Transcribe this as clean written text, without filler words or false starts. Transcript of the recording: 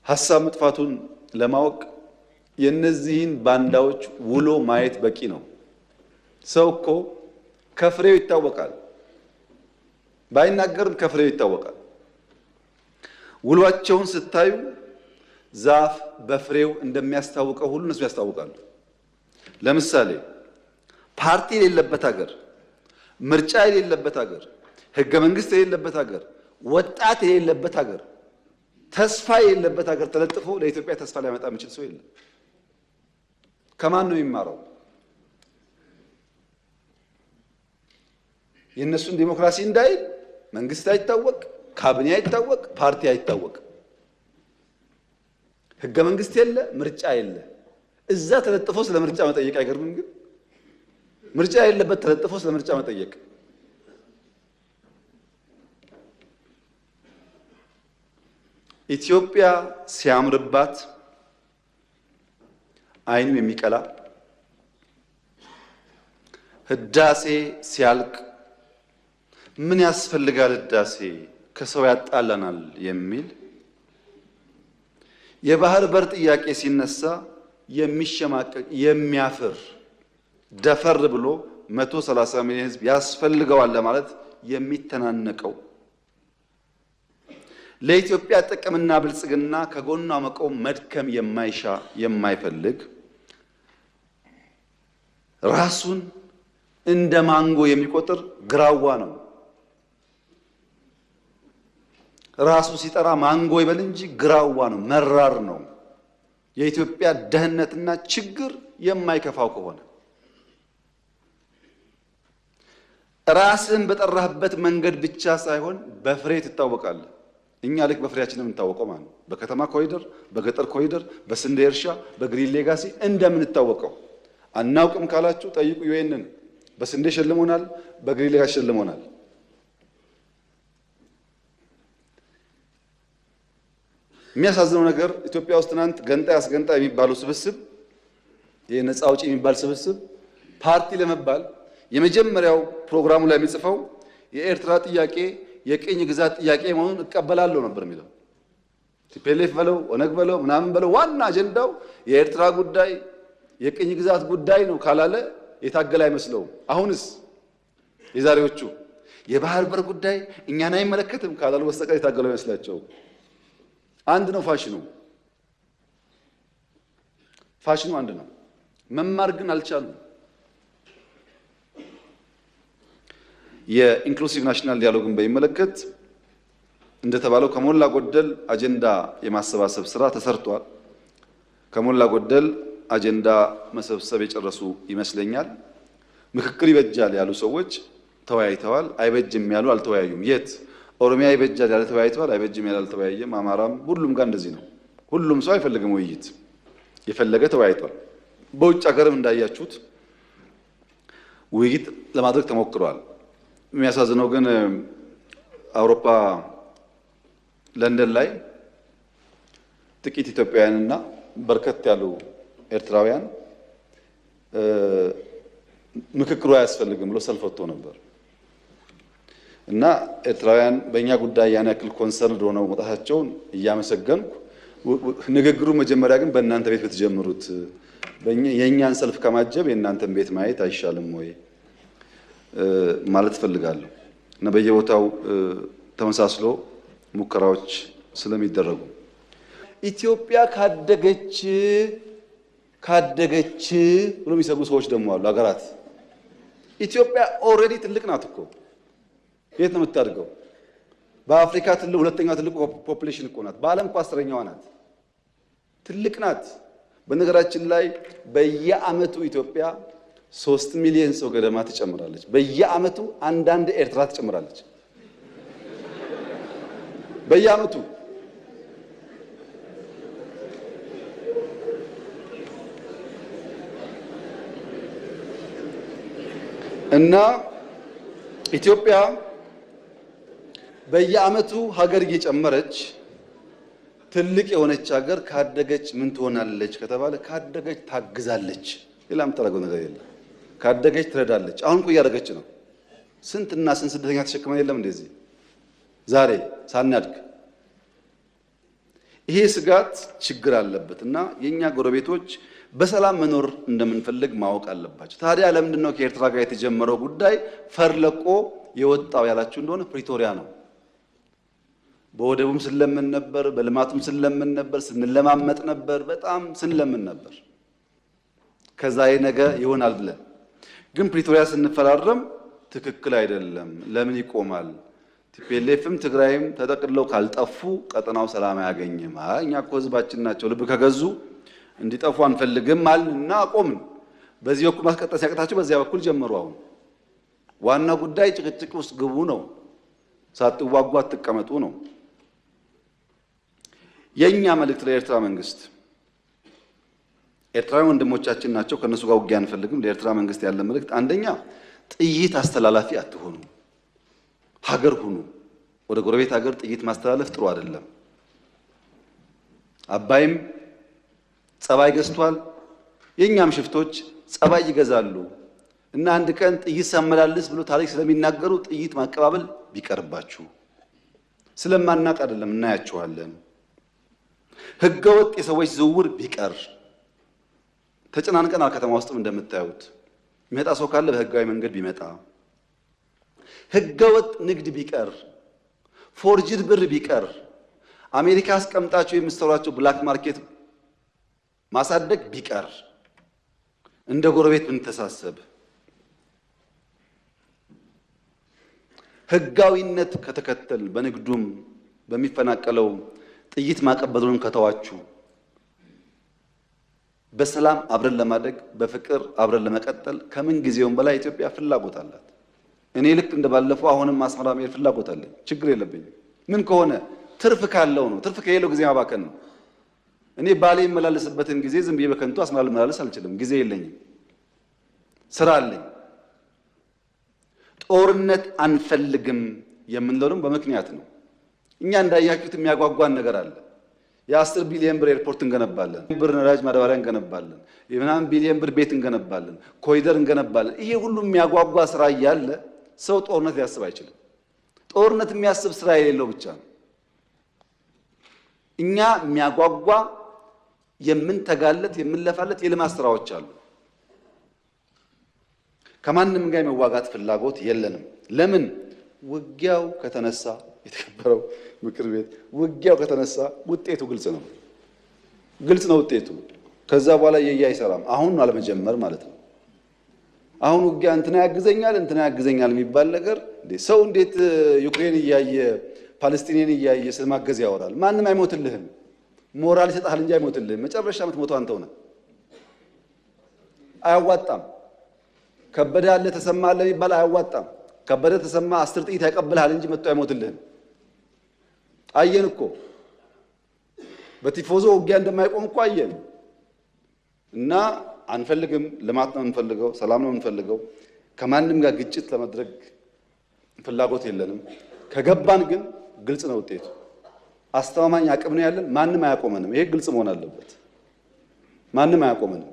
ሐሳብ መጥፋቱን ለማወቅ የነዚህን ባንዳዎች ውሎ ማየት በቂ ነው። ሰው እኮ ከፍሬው ይታወቃል፣ ባይናገርም ከፍሬው ይታወቃል። ውሏቸውን ስታዩ ዛፍ በፍሬው እንደሚያስታውቀው ሁሉ እነሱ ያስታውቃሉ። ለምሳሌ ፓርቲ የሌለበት ሀገር፣ ምርጫ የሌለበት ሀገር፣ ህገ መንግስት የሌለበት ሀገር፣ ወጣት የሌለበት ሀገር፣ ተስፋ የሌለበት ሀገር ተለጥፎ ለኢትዮጵያ ተስፋ ሊያመጣ የሚችል ሰው የለም። ከማን ነው የሚማረው? የእነሱን ዲሞክራሲ እንዳይል መንግስት አይታወቅ፣ ካቢኔ አይታወቅ፣ ፓርቲ አይታወቅ፣ ህገ መንግስት የለ፣ ምርጫ የለ። እዛ ተለጥፎ ስለ ምርጫ መጠየቅ አይገርምም? ግን ምርጫ የሌለበት ተለጥፎ ስለ ምርጫ መጠየቅ ኢትዮጵያ ሲያምርባት አይንም የሚቀላ ህዳሴ ሲያልቅ ምን ያስፈልጋል ህዳሴ ከሰው ያጣላናል የሚል የባህር በር ጥያቄ ሲነሳ የሚሸማቀቅ የሚያፍር ደፈር ብሎ 130 ሚሊዮን ህዝብ ያስፈልገዋል ለማለት የሚተናነቀው ለኢትዮጵያ ጥቅምና ብልጽግና ከጎኗ መቆም መድከም የማይሻ የማይፈልግ ራሱን እንደ ማንጎ የሚቆጥር ግራዋ ነው። ራሱ ሲጠራ ማንጎ ይበል እንጂ ግራዋ ነው፣ መራር ነው። የኢትዮጵያ ደህንነትና ችግር የማይከፋው ከሆነ ራስን በጠራህበት መንገድ ብቻ ሳይሆን በፍሬ ትታወቃለህ። እኛ ልክ በፍሬያችን የምንታወቀው ማለት ነው። በከተማ ኮሪደር፣ በገጠር ኮሪደር፣ በስንዴ እርሻ፣ በግሪን ሌጋሲ እንደምንታወቀው አናውቅም ካላችሁ ጠይቁ። ዩኤንን በስንዴ ሸልሞናል፣ በግሪን ሌጋሲ ሸልሞናል። የሚያሳዝነው ነገር ኢትዮጵያ ውስጥ ትናንት ገንጣይ አስገንጣይ የሚባለው ስብስብ የነፃ አውጪ የሚባል ስብስብ ፓርቲ ለመባል የመጀመሪያው ፕሮግራሙ ላይ የሚጽፈው የኤርትራ ጥያቄ የቅኝ ግዛት ጥያቄ መሆኑን እቀበላለሁ ነበር የሚለው። ቲፒኤልኤፍ በለው ኦነግ በለው ምናምን በለው ዋና አጀንዳው የኤርትራ ጉዳይ የቅኝ ግዛት ጉዳይ ነው ካላለ የታገለ አይመስለውም። አሁንስ የዛሬዎቹ የባህር በር ጉዳይ እኛን አይመለከትም ካላሉ በስተቀር የታገለ አይመስላቸው። አንድ ነው ፋሽኑ፣ ፋሽኑ አንድ ነው። መማር ግን አልቻሉም። የኢንክሉሲቭ ናሽናል ዲያሎግን በሚመለከት እንደተባለው ከሞላ ጎደል አጀንዳ የማሰባሰብ ስራ ተሰርቷል። ከሞላ ጎደል አጀንዳ መሰብሰብ የጨረሱ ይመስለኛል። ምክክር ይበጃል ያሉ ሰዎች ተወያይተዋል። አይበጅም ያሉ አልተወያዩም። የት ኦሮሚያ ይበጃል ያለ ተወያይተዋል፣ አይበጅም ያለ አልተወያየም። አማራም ሁሉም ጋር እንደዚህ ነው። ሁሉም ሰው አይፈልግም ውይይት፣ የፈለገ ተወያይቷል። በውጭ ሀገርም እንዳያችሁት ውይይት ለማድረግ ተሞክሯል። የሚያሳዝነው ግን አውሮፓ ለንደን ላይ ጥቂት ኢትዮጵያውያንና በርከት ያሉ ኤርትራውያን ምክክሩ አያስፈልግም ብሎ ሰልፍ ወጥቶ ነበር እና ኤርትራውያን በእኛ ጉዳይ ያን ያክል ኮንሰርን ሆነው መውጣታቸውን እያመሰገንኩ ንግግሩ መጀመሪያ ግን በእናንተ ቤት ብትጀምሩት የእኛን ሰልፍ ከማጀብ የእናንተን ቤት ማየት አይሻልም ወይ ማለት ፈልጋለሁ። እና በየቦታው ተመሳስሎ ሙከራዎች ስለሚደረጉ ኢትዮጵያ ካደገች ብሎ የሚሰጉ ሰዎች ደግሞ አሉ። ሀገራት ኢትዮጵያ ኦልሬዲ ትልቅ ናት እኮ። የት ነው የምታድገው? በአፍሪካ ሁለተኛው ትልቁ ፖፑሌሽን እኮ ናት። በዓለም እኮ 10ኛዋ ናት። ትልቅ ናት። በነገራችን ላይ በየዓመቱ ኢትዮጵያ 3 ሚሊዮን ሰው ገደማ ትጨምራለች። በየዓመቱ አንዳንድ ኤርትራ ትጨምራለች። በየዓመቱ እና ኢትዮጵያ በየዓመቱ ሀገር እየጨመረች ትልቅ የሆነች ሀገር ካደገች ምን ትሆናለች ከተባለ ካደገች ታግዛለች። ሌላ የምታደርገው ነገር የለም። ካደገች ትረዳለች። አሁን እኮ እያደረገች ነው። ስንትና ስንት ስደተኛ ተሸክመን የለም እንደዚህ ዛሬ ሳናድግ ይሄ ስጋት ችግር አለበትና የኛ ጎረቤቶች በሰላም መኖር እንደምንፈልግ ማወቅ አለባቸው። ታዲያ ለምንድን ነው ከኤርትራ ጋር የተጀመረው ጉዳይ ፈርለቆ የወጣው ያላችሁ እንደሆነ ፕሪቶሪያ ነው። በወደቡም ስለምን ነበር፣ በልማቱም ስለምን ነበር፣ ስንለማመጥ ነበር፣ በጣም ስንለምን ነበር። ከዛ ነገ ይሆናል ብለን ግን ፕሪቶሪያ ስንፈራረም ትክክል አይደለም፣ ለምን ይቆማል? ቲፒኤልኤፍም ትግራይም ተጠቅልለው ካልጠፉ ቀጠናው ሰላም አያገኝም። እኛ እኮ ህዝባችን ናቸው ልብ ከገዙ እንዲጠፉ አንፈልግም አልንና አቆምን። በዚህ በኩል ማስቀጠል ሲያቅታቸው በዚያ በኩል ጀመሩ። አሁን ዋና ጉዳይ ጭቅጭቅ ውስጥ ግቡ ነው፣ ሳትዋጉ አትቀመጡ ነው። የኛ መልእክት ለኤርትራ መንግስት፣ ኤርትራውያን ወንድሞቻችን ናቸው፣ ከነሱ ጋር ውጊያ አንፈልግም። ለኤርትራ መንግስት ያለ መልእክት አንደኛ ጥይት አስተላላፊ አትሆኑ፣ ሀገር ሁኑ። ወደ ጎረቤት ሀገር ጥይት ማስተላለፍ ጥሩ አይደለም። አባይም ጸባይ ገዝቷል፣ የኛም ሽፍቶች ጸባይ ይገዛሉ እና አንድ ቀን ጥይት ሳመላልስ ብሎ ታሪክ ስለሚናገሩ ጥይት ማቀባበል ቢቀርባችሁ። ስለማናቅ አይደለም፣ እናያችኋለን። ህገወጥ የሰዎች ዝውውር ቢቀር። ተጨናንቀናል። ከተማ ውስጥም እንደምታዩት የሚመጣ ሰው ካለ በህጋዊ መንገድ ቢመጣ፣ ህገወጥ ንግድ ቢቀር፣ ፎርጅድ ብር ቢቀር፣ አሜሪካ አስቀምጣቸው የምትሰሯቸው ብላክ ማርኬት ማሳደግ ቢቀር፣ እንደ ጎረቤት ብንተሳሰብ፣ ህጋዊነት ከተከተል በንግዱም በሚፈናቀለው ጥይት ማቀበሉን ከተዋችሁ በሰላም አብረን ለማደግ በፍቅር አብረን ለመቀጠል ከምን ጊዜውም በላይ ኢትዮጵያ ፍላጎት አላት። እኔ ልክ እንደባለፈው አሁንም አስመራ መሄድ ፍላጎት አለኝ። ችግር የለብኝም። ምን ከሆነ ትርፍ ካለው ነው። ትርፍ ከሌለው ጊዜ ማባከን ነው። እኔ ባሌ የመላለስበትን ጊዜ ዝም ብዬ በከንቱ አስመራ ልመላለስ አልችልም። ጊዜ የለኝም፣ ስራ አለኝ። ጦርነት አንፈልግም የምንለው በምክንያት ነው። እኛ እንዳያችሁት የሚያጓጓን ነገር አለ። የ10 ቢሊዮን ብር ኤርፖርት እንገነባለን፣ ብር ነዳጅ ማዳበሪያ እንገነባለን፣ የምናምን ቢሊዮን ብር ቤት እንገነባለን፣ ኮሪደር እንገነባለን። ይሄ ሁሉ የሚያጓጓ ስራ እያለ ሰው ጦርነት ሊያስብ አይችልም። ጦርነት የሚያስብ ስራ የሌለው ብቻ ነው። እኛ የሚያጓጓ የምንተጋለት የምንለፋለት የልማት ስራዎች አሉ። ከማንም ጋር የመዋጋት ፍላጎት የለንም። ለምን? ውጊያው ከተነሳ የተከበረው ምክር ቤት ውጊያው ከተነሳ ውጤቱ ግልጽ ነው። ግልጽ ነው ውጤቱ። ከዛ በኋላ አይሰራም። አሁን አለመጀመር ማለት ነው። አሁን ውጊያ እንትና ያግዘኛል የሚባል ነገር ሰው እንዴት ዩክሬን እያየ ፓለስቲኔን እያየ ስለማገዝ ያወራል? ማንም አይሞትልህም። ሞራል ይሰጣል እንጂ አይሞትልህም። መጨረሻ የምትሞተው አንተው ነህ። አያዋጣም። ከበደ አለ ተሰማ አለ የሚባል አያዋጣም። ከበደ ተሰማ 10 ጥይት ያቀብልሃል እንጂ መጥቶ አይሞትልህም። አየን እኮ በቲፎዞ ውጊያ እንደማይቆም እኮ አየን። እና አንፈልግም። ልማት ነው የምንፈልገው፣ ሰላም ነው የምንፈልገው። ከማንም ጋር ግጭት ለማድረግ ፍላጎት የለንም። ከገባን ግን ግልጽ ነው ውጤቱ። አስተማማኝ አቅም ነው ያለን። ማንም አያቆመንም። ይሄ ግልጽ መሆን አለበት። ማንም አያቆመንም።